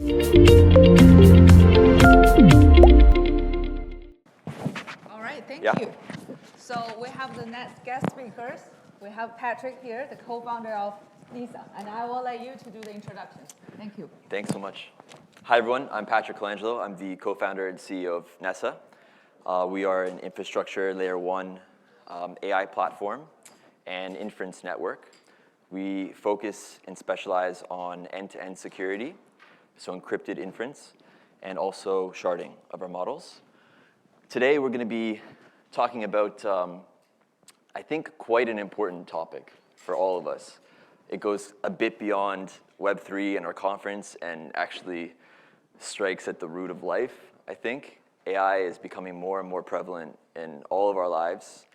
All right, thank Yeah. you. So we have the next guest speakers. We have Patrick here, the co-founder of NISA, and I will let you to do the introductions. Thank you. Thanks so much. Hi, everyone. I'm Patrick Colangelo. I'm the co-founder and CEO of NESA. We are an infrastructure layer one AI platform and inference network. We focus and specialize on end-to-end security, so encrypted inference, and also sharding of our models. Today, we're going to be talking about, I think, quite an important topic for all of us. It goes a bit beyond Web3 and our conference and actually strikes at the root of life, I think. AI is becoming more and more prevalent in all of our lives.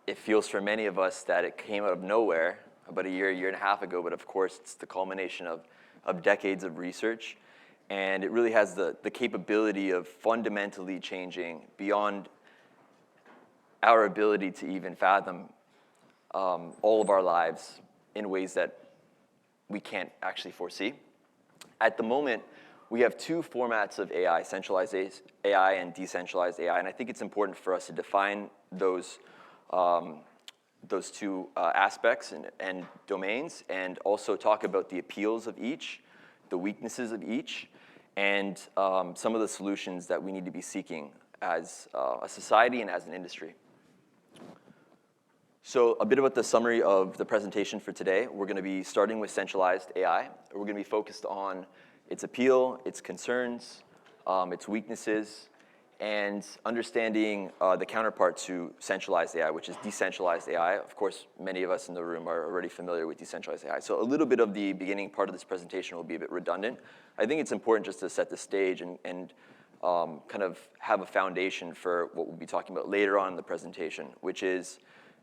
It feels for many of us that it came out of nowhere about a year and a half ago, but of course, it's the culmination of decades of research. And it really has the capability of fundamentally changing beyond our ability to even fathom all of our lives in ways that we can't actually foresee. At the moment, we have two formats of AI, centralized AI and decentralized AI, and I think it's important for us to define those two aspects and domains, and also talk about the appeals of each, the weaknesses of each, and some of the solutions that we need to be seeking as a society and as an industry. So a bit about the summary of the presentation for today. We're going to be starting with centralized AI. We're going to be focused on its appeal, its concerns, its weaknesses, and understanding the counterpart to centralized AI, which is decentralized AI. Of course, many of us in the room are already familiar with decentralized AI. So a little bit of the beginning part of this presentation will be a bit redundant. I think it's important just to set the stage and kind of have a foundation for what we'll be talking about later on in the presentation, which is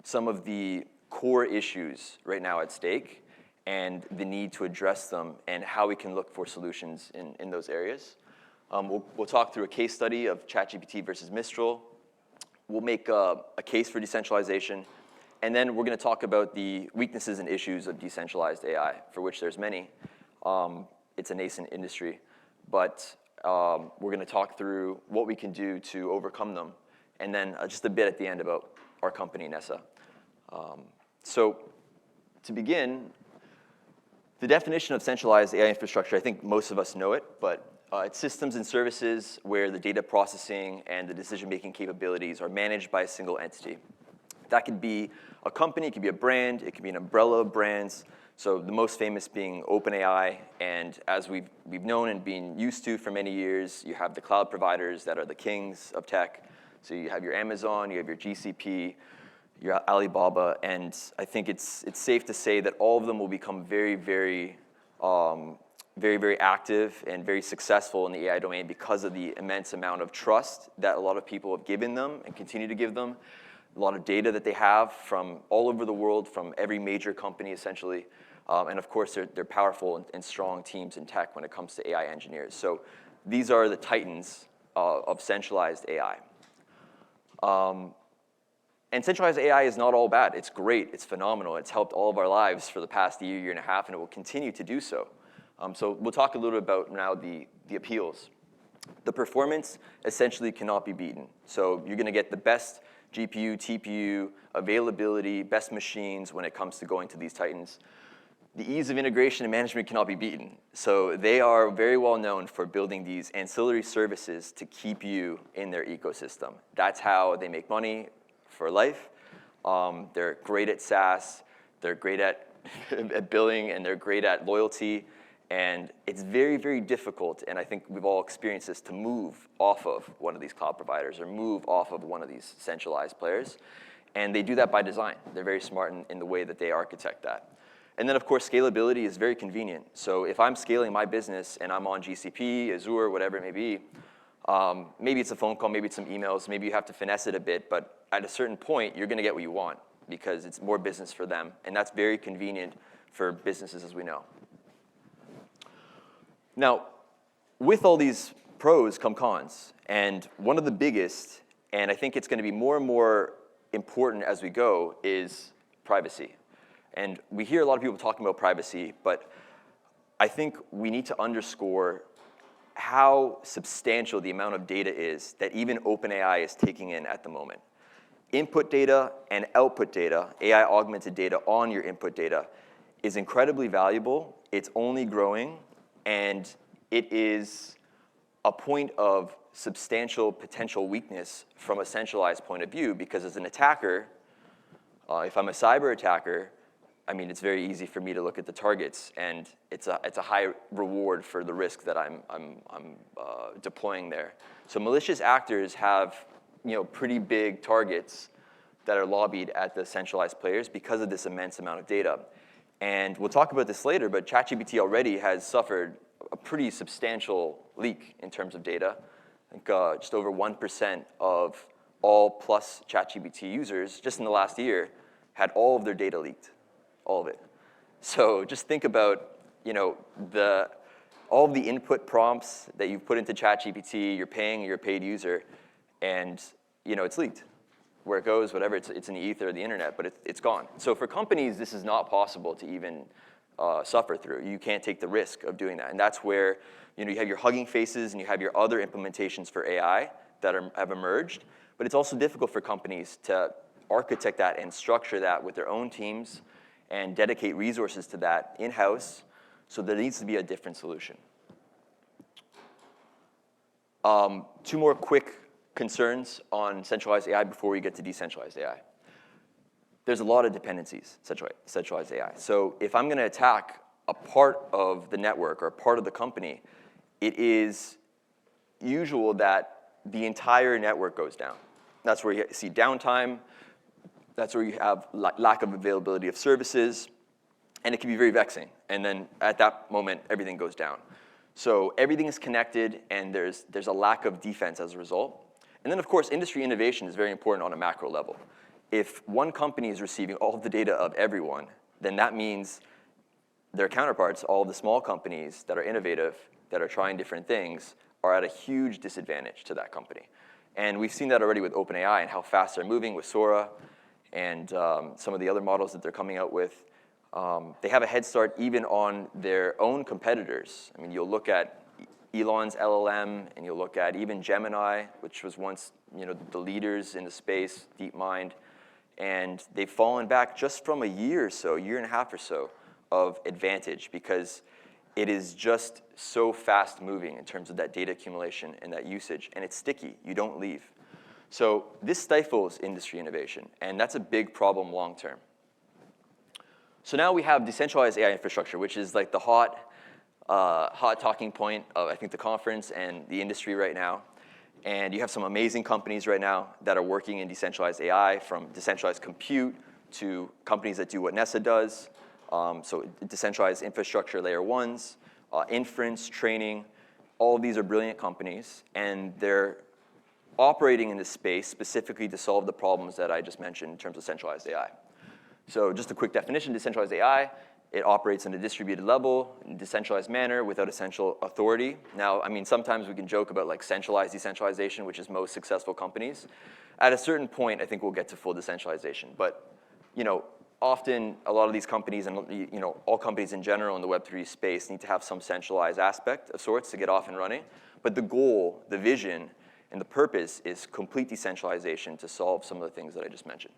some of the core issues right now at stake and the need to address them and how we can look for solutions in those areas. We'll talk through a case study of ChatGPT versus Mistral. We'll make a case for decentralization, and then we're going to talk about the weaknesses and issues of decentralized AI, for which there's many. It's a nascent industry, but we're going to talk through what we can do to overcome them, and then just a bit at the end about our company, NESA. So to begin, the definition of centralized AI infrastructure, I think most of us know it, but it's systems and services where the data processing and the decision-making capabilities are managed by a single entity. That could be a company, it could be a brand, it could be an umbrella of brands. So the most famous being OpenAI, and as we've known and been used to for many years, you have the cloud providers that are the kings of tech. So you have your Amazon, you have your GCP, your Alibaba, and I think it's safe to say that all of them will become very, very active and very successful in the AI domain because of the immense amount of trust that a lot of people have given them and continue to give them, a lot of data that they have from all over the world, from every major company essentially, and of course they're powerful and strong teams in tech when it comes to AI engineers. So these are the titans of centralized AI. And centralized AI is not all bad. It's great, it's phenomenal. It's helped all of our lives for the past year and a half, and it will continue to do so. So we'll talk a little bit about now the appeals. The performance essentially cannot be beaten. So you're going to get the best GPU, TPU, availability, best machines when it comes to going to these titans. The ease of integration and management cannot be beaten. So they are very well known for building these ancillary services to keep you in their ecosystem. That's how they make money for life. They're great at SaaS, they're great at billing, and they're great at loyalty. And it's very, very difficult, and I think we've all experienced this, to move off of one of these cloud providers or move off of one of these centralized players. And they do that by design. They're very smart in the way that they architect that. And then, of course, scalability is very convenient. So if I'm scaling my business and I'm on GCP, Azure, whatever it may be, maybe it's a phone call, maybe it's some emails, maybe you have to finesse it a bit, but at a certain point, you're going to get what you want because it's more business for them. And that's very convenient for businesses, as we know. Now, with all these pros come cons, and one of the biggest, and I think it's going to be more and more important as we go, is privacy. And we hear a lot of people talking about privacy, but I think we need to underscore how substantial the amount of data is that even OpenAI is taking in at the moment. Input data and output data, AI augmented data on your input data, is incredibly valuable. It's only growing, and it is a point of substantial potential weakness from a centralized point of view, because as an attacker, if I'm a cyber attacker, I mean, it's very easy for me to look at the targets, and it's a high reward for the risk that I'm deploying there. So malicious actors have, pretty big targets that are lobbied at the centralized players because of this immense amount of data. And we'll talk about this later, but ChatGPT already has suffered a pretty substantial leak in terms of data. I think just over 1% of all Plus ChatGPT users, just in the last year, had all of their data leaked. All of it. So just think about, all of the input prompts that you've put into ChatGPT, you're a paid user, and it's leaked. Where it goes, whatever, it's in the ether or the internet, but it's gone. So for companies, this is not possible to even suffer through. You can't take the risk of doing that. And that's where you have your Hugging Faces and you have your other implementations for AI that have emerged. But it's also difficult for companies to architect that and structure that with their own teams and dedicate resources to that in-house, so there needs to be a different solution. Two more quick concerns on centralized AI before we get to decentralized AI. There's a lot of dependencies, centralized AI. So if I'm going to attack a part of the network or a part of the company, it is usual that the entire network goes down. That's where you see downtime. That's where you have lack of availability of services, and it can be very vexing. And then at that moment, everything goes down. So everything is connected, and there's a lack of defense as a result. And then, of course, industry innovation is very important on a macro level. If one company is receiving all of the data of everyone, then that means their counterparts, all of the small companies that are innovative, that are trying different things, are at a huge disadvantage to that company. And we've seen that already with OpenAI and how fast they're moving with Sora, and some of the other models that they're coming out with. They have a head start even on their own competitors. I mean, you'll look at Elon's LLM, and you'll look at even Gemini, which was once the leaders in the space, DeepMind, and they've fallen back just from a year and a half or so of advantage, because it is just so fast moving in terms of that data accumulation and that usage, and it's sticky. You don't leave. So this stifles industry innovation, and that's a big problem long term. So now we have decentralized AI infrastructure, which is like the hot talking point of, I think, the conference and the industry right now. And you have some amazing companies right now that are working in decentralized AI, from decentralized compute to companies that do what Nessa does. So decentralized infrastructure layer ones, inference, training. All of these are brilliant companies, and they're operating in this space specifically to solve the problems that I just mentioned in terms of centralized AI. So just a quick definition, decentralized AI, it operates in a distributed level, in a decentralized manner, without essential authority. Now, I mean, sometimes we can joke about like centralized decentralization, which is most successful companies. At a certain point, I think we'll get to full decentralization. But often a lot of these companies, and all companies in general in the Web3 space, need to have some centralized aspect of sorts to get off and running. But the goal, the vision, and the purpose is complete decentralization to solve some of the things that I just mentioned.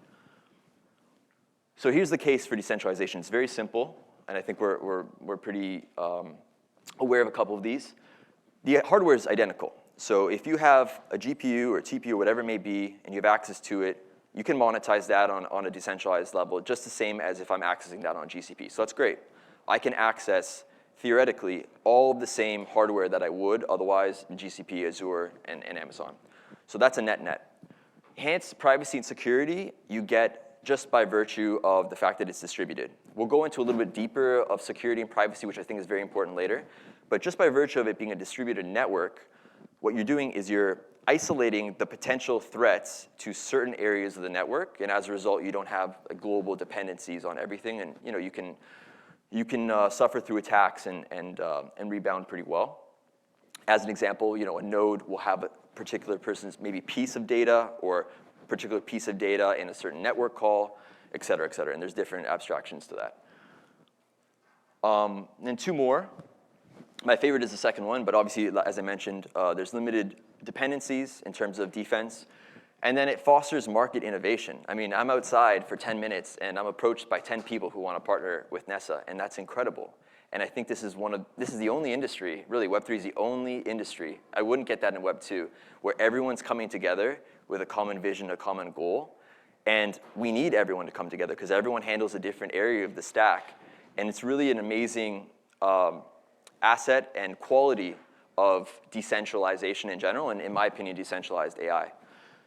So here's the case for decentralization. It's very simple, and I think we're pretty aware of a couple of these. The hardware is identical. So if you have a GPU or TPU or whatever it may be, and you have access to it, you can monetize that on a decentralized level just the same as if I'm accessing that on GCP. So that's great. I can access, theoretically, all of the same hardware that I would otherwise in GCP, Azure, and Amazon. So that's a net-net. Enhanced privacy and security you get just by virtue of the fact that it's distributed. We'll go into a little bit deeper of security and privacy, which I think is very important later. But just by virtue of it being a distributed network, what you're doing is you're isolating the potential threats to certain areas of the network, and as a result, you don't have global dependencies on everything, and you can suffer through attacks and rebound pretty well. As an example, a node will have a particular person's maybe piece of data or particular piece of data in a certain network call, et cetera, and there's different abstractions to that. And two more. My favorite is the second one, but obviously, as I mentioned, there's limited dependencies in terms of defense. And then it fosters market innovation. I mean, I'm outside for 10 minutes, and I'm approached by 10 people who want to partner with Nessa, and that's incredible. And I think this is the only industry, really, Web3 is the only industry, I wouldn't get that in Web2, where everyone's coming together with a common vision, a common goal. And we need everyone to come together, because everyone handles a different area of the stack. And it's really an amazing asset and quality of decentralization in general, and in my opinion, decentralized AI.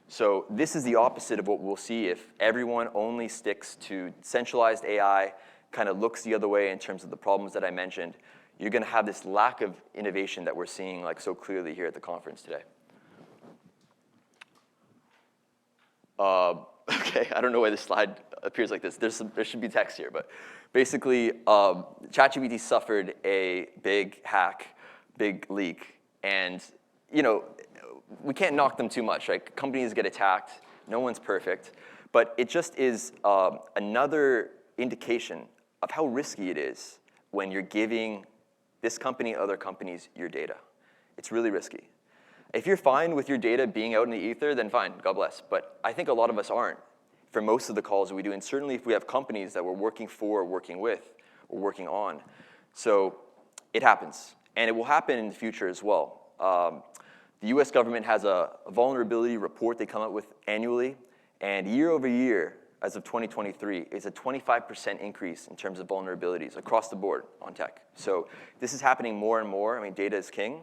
So this is the opposite of what we'll see if everyone only sticks to centralized AI, kind of looks the other way in terms of the problems that I mentioned. You're going to have this lack of innovation that we're seeing like so clearly here at the conference today. Okay, I don't know why this slide appears like this. There should be text here, but basically, ChatGPT suffered a big hack, big leak, and we can't knock them too much, right? Companies get attacked, no one's perfect, but it just is another indication of how risky it is when you're giving this company, other companies, your data. It's really risky. If you're fine with your data being out in the ether, then fine, God bless. But I think a lot of us aren't for most of the calls that we do, and certainly if we have companies that we're working for, working with, or working on. So it happens, and it will happen in the future as well. The US government has a vulnerability report they come out with annually, and year over year, as of 2023, it's a 25% increase in terms of vulnerabilities across the board on tech. So this is happening more and more. I mean, data is king,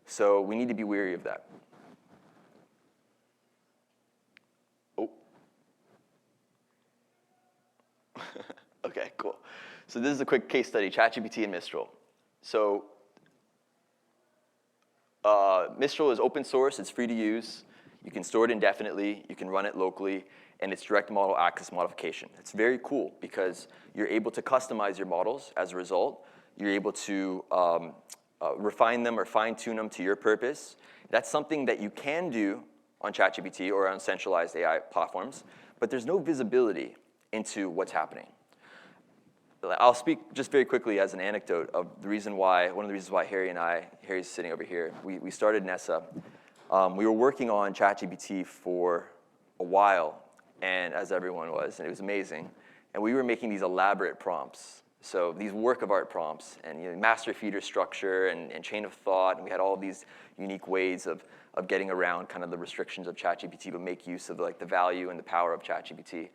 so we need to be wary of that. Oh. Okay, cool. So this is a quick case study, ChatGPT and Mistral. So Mistral is open source, it's free to use. You can store it indefinitely, you can run it locally, and it's direct model access modification. It's very cool because you're able to customize your models as a result. You're able to refine them or fine-tune them to your purpose. That's something that you can do on ChatGPT or on centralized AI platforms, but there's no visibility into what's happening. I'll speak just very quickly as an anecdote of the reason why, one of the reasons why Harry's sitting over here, we started Nessa. We were working on ChatGPT for a while, and as everyone was, and it was amazing. And we were making these elaborate prompts. So these work of art prompts, and master feeder structure and chain of thought, and we had all these unique ways of getting around kind of the restrictions of ChatGPT, but make use of like the value and the power of ChatGPT.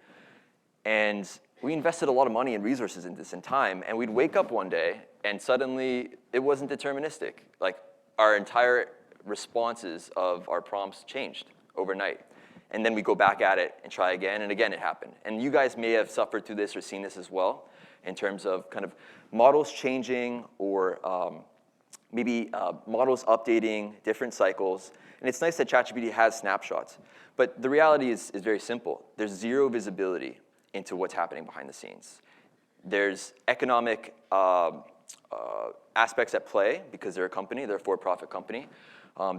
And we invested a lot of money and resources in this and time, and we'd wake up one day, and suddenly it wasn't deterministic. Like our entire responses of our prompts changed overnight. And then we go back at it and try again, and again it happened. And you guys may have suffered through this or seen this as well, in terms of kind of models changing or maybe models updating different cycles. And it's nice that ChatGPT has snapshots. But the reality is very simple. There's zero visibility into what's happening behind the scenes. There's economic aspects at play because they're a company, they're a for-profit company.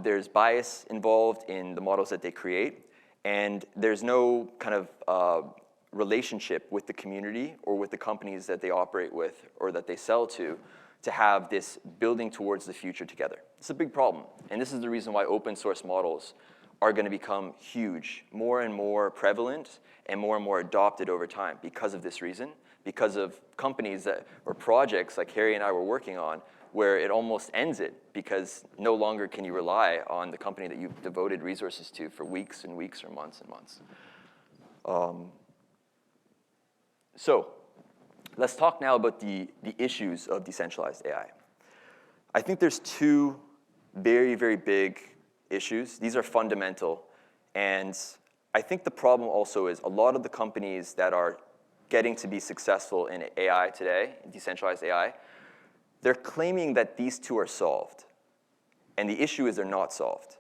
There's bias involved in the models that they create. And there's no kind of relationship with the community or with the companies that they operate with or that they sell to have this building towards the future together. It's a big problem. And this is the reason why open source models are going to become huge, more and more prevalent and more adopted over time because of this reason, because of companies that, or projects like Harry and I were working on, where it almost ends it because no longer can you rely on the company that you've devoted resources to for weeks and weeks or months and months. So let's talk now about the issues of decentralized AI. I think there's two very, very big issues. These are fundamental. And I think the problem also is a lot of the companies that are getting to be successful in AI today, in decentralized AI, they're claiming that these two are solved. And the issue is they're not solved.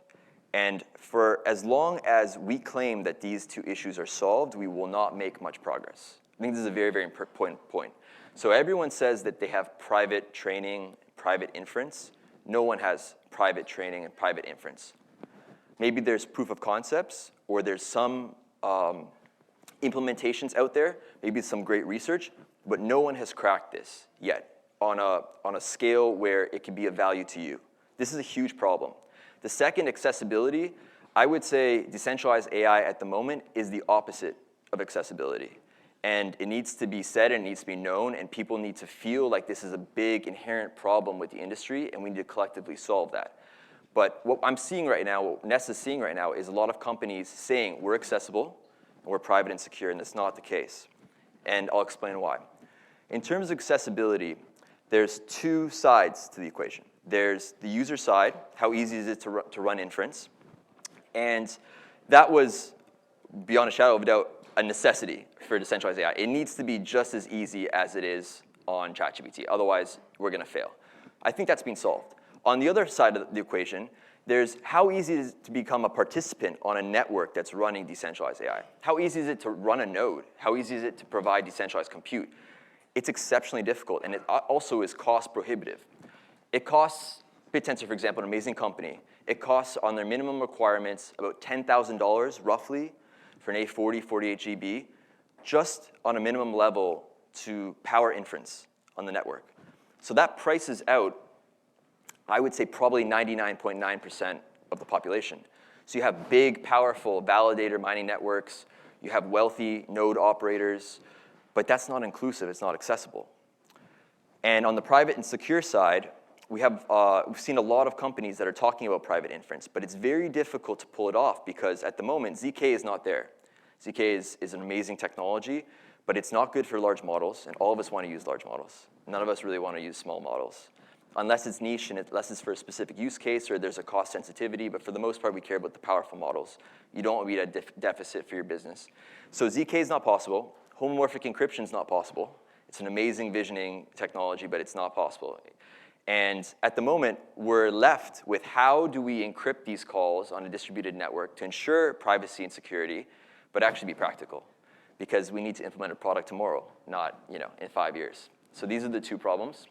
And for as long as we claim that these two issues are solved, we will not make much progress. I think this is a very, very important point. So everyone says that they have private training, private inference. No one has private training and private inference. Maybe there's proof of concepts, or there's some implementations out there, maybe some great research, but no one has cracked this yet. on a scale where it can be of value to you. This is a huge problem. The second, accessibility, I would say decentralized AI at the moment is the opposite of accessibility. And it needs to be said and it needs to be known, and people need to feel like this is a big inherent problem with the industry, and we need to collectively solve that. But what I'm seeing right now, what Ness is seeing right now, is a lot of companies saying we're accessible, and we're private and secure, and that's not the case. And I'll explain why. In terms of accessibility, there's two sides to the equation. There's the user side, how easy is it to run inference? And that was, beyond a shadow of a doubt, a necessity for decentralized AI. It needs to be just as easy as it is on ChatGPT. Otherwise, we're going to fail. I think that's been solved. On the other side of the equation, there's how easy it is to become a participant on a network that's running decentralized AI. How easy is it to run a node? How easy is it to provide decentralized compute? It's exceptionally difficult, and it also is cost prohibitive. It costs, BitTensor, for example, an amazing company, it costs on their minimum requirements about $10,000 roughly for an A40, 48 GB, just on a minimum level to power inference on the network. So that prices out, I would say, probably 99.9% of the population. So you have big, powerful validator mining networks, you have wealthy node operators, but that's not inclusive, it's not accessible. And on the private and secure side, we've seen a lot of companies that are talking about private inference, but it's very difficult to pull it off because at the moment, ZK is not there. ZK is an amazing technology, but it's not good for large models, and all of us want to use large models. None of us really want to use small models, unless it's niche and unless it's for a specific use case or there's a cost sensitivity, but for the most part, we care about the powerful models. You don't want to be at a deficit for your business. So ZK is not possible. Homomorphic encryption is not possible. It's an amazing visioning technology, but it's not possible. And at the moment, we're left with how do we encrypt these calls on a distributed network to ensure privacy and security, but actually be practical, because we need to implement a product tomorrow, not in 5 years. So these are the two problems.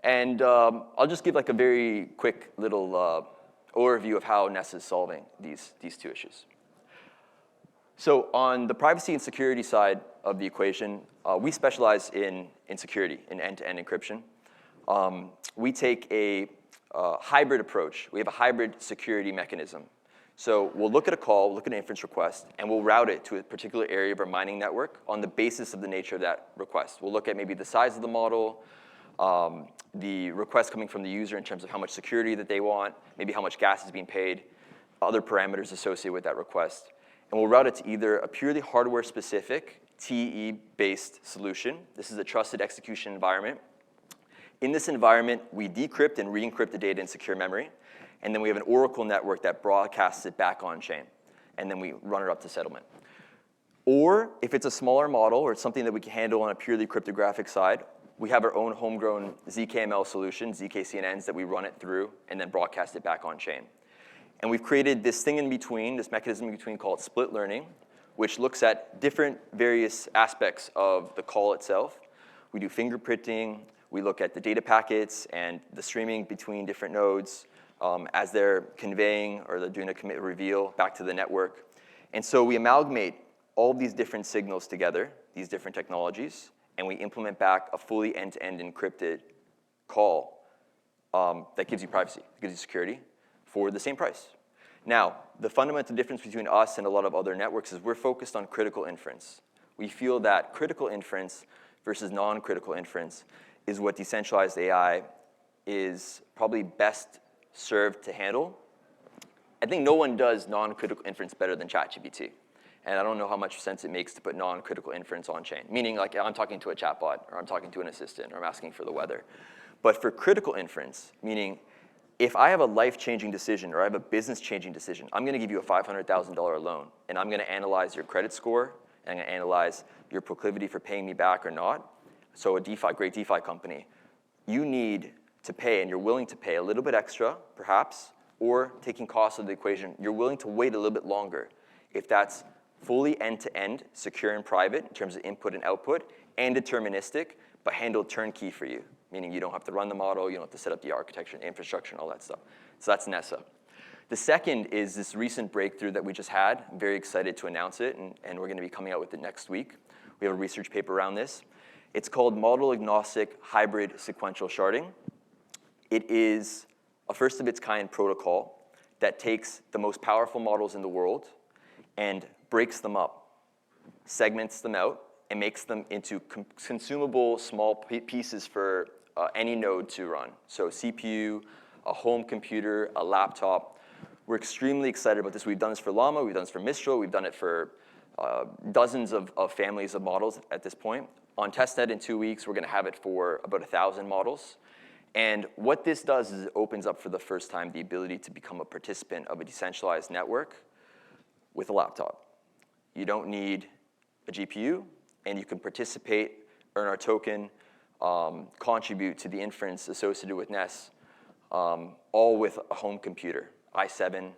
And I'll just give like a very quick little overview of how Ness is solving these two issues. So on the privacy and security side of the equation, we specialize in security, in end-to-end encryption. We take a hybrid approach. We have a hybrid security mechanism. So we'll look at a call, look at an inference request, and we'll route it to a particular area of our mining network on the basis of the nature of that request. We'll look at maybe the size of the model, the request coming from the user in terms of how much security that they want, maybe how much gas is being paid, other parameters associated with that request. And we'll route it to either a purely hardware-specific TE-based solution. This is a trusted execution environment. In this environment, we decrypt and re-encrypt the data in secure memory. And then we have an Oracle network that broadcasts it back on chain. And then we run it up to settlement. Or if it's a smaller model or it's something that we can handle on a purely cryptographic side, we have our own homegrown ZKML solution, ZK-CNNs, that we run it through and then broadcast it back on chain. And we've created this thing in between, this mechanism in between called split learning, which looks at different various aspects of the call itself. We do fingerprinting. We look at the data packets and the streaming between different nodes as they're conveying or they're doing a commit reveal back to the network. And so we amalgamate all of these different signals together, these different technologies, and we implement back a fully end-to-end encrypted call that gives you privacy, gives you security for the same price. Now, the fundamental difference between us and a lot of other networks is we're focused on critical inference. We feel that critical inference versus non-critical inference is what decentralized AI is probably best served to handle. I think no one does non-critical inference better than ChatGPT. And I don't know how much sense it makes to put non-critical inference on chain, meaning like I'm talking to a chatbot, or I'm talking to an assistant, or I'm asking for the weather. But for critical inference, meaning if I have a life-changing decision or I have a business-changing decision, I'm going to give you a $500,000 loan, and I'm going to analyze your credit score, and I'm going to analyze your proclivity for paying me back or not. So a great DeFi company, you need to pay, and you're willing to pay a little bit extra, perhaps, or taking costs of the equation, you're willing to wait a little bit longer if that's fully end-to-end, secure and private in terms of input and output, and deterministic, but handled turnkey for you, meaning you don't have to run the model, you don't have to set up the architecture and infrastructure and all that stuff. So that's Nessa. The second is this recent breakthrough that we just had. I'm very excited to announce it, and we're going to be coming out with it next week. We have a research paper around this. It's called model-agnostic hybrid sequential sharding. It is a first-of-its-kind protocol that takes the most powerful models in the world and breaks them up, segments them out, and makes them into consumable small pieces for any node to run. So CPU, a home computer, a laptop. We're extremely excited about this. We've done this for Llama, we've done this for Mistral, we've done it for dozens of families of models at this point. On testnet in 2 weeks, we're going to have it for about 1,000 models. And what this does is it opens up for the first time the ability to become a participant of a decentralized network with a laptop. You don't need a GPU, and you can participate, earn our token, contribute to the inference associated with NES, all with a home computer, i7.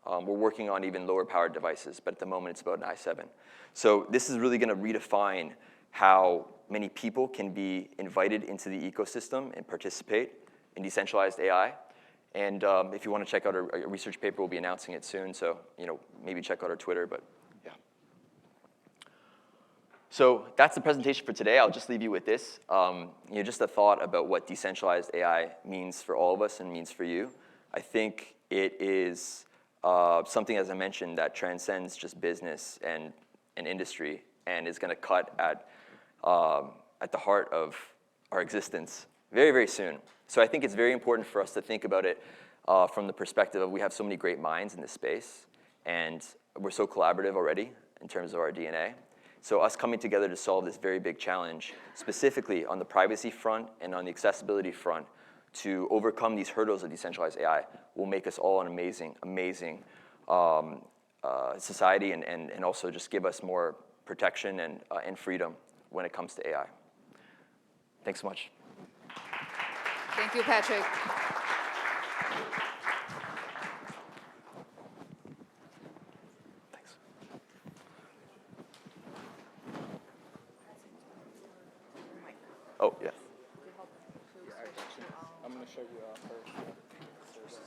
We're working on even lower powered devices, but at the moment it's about an i7. So this is really going to redefine how many people can be invited into the ecosystem and participate in decentralized AI. And if you want to check out our research paper, we'll be announcing it soon. So maybe check out our Twitter, but yeah. So that's the presentation for today. I'll just leave you with this. Just a thought about what decentralized AI means for all of us and means for you. I think it is something, as I mentioned, that transcends just business and industry and is going to cut at the heart of our existence very, very soon. So I think it's very important for us to think about it from the perspective of we have so many great minds in this space, and we're so collaborative already in terms of our DNA. So us coming together to solve this very big challenge, specifically on the privacy front and on the accessibility front, to overcome these hurdles of decentralized AI will make us all an amazing, amazing society and also just give us more protection and freedom when it comes to AI. Thanks so much. Thank you, Patrick. Thanks. Oh, yeah. I'm going to show you first.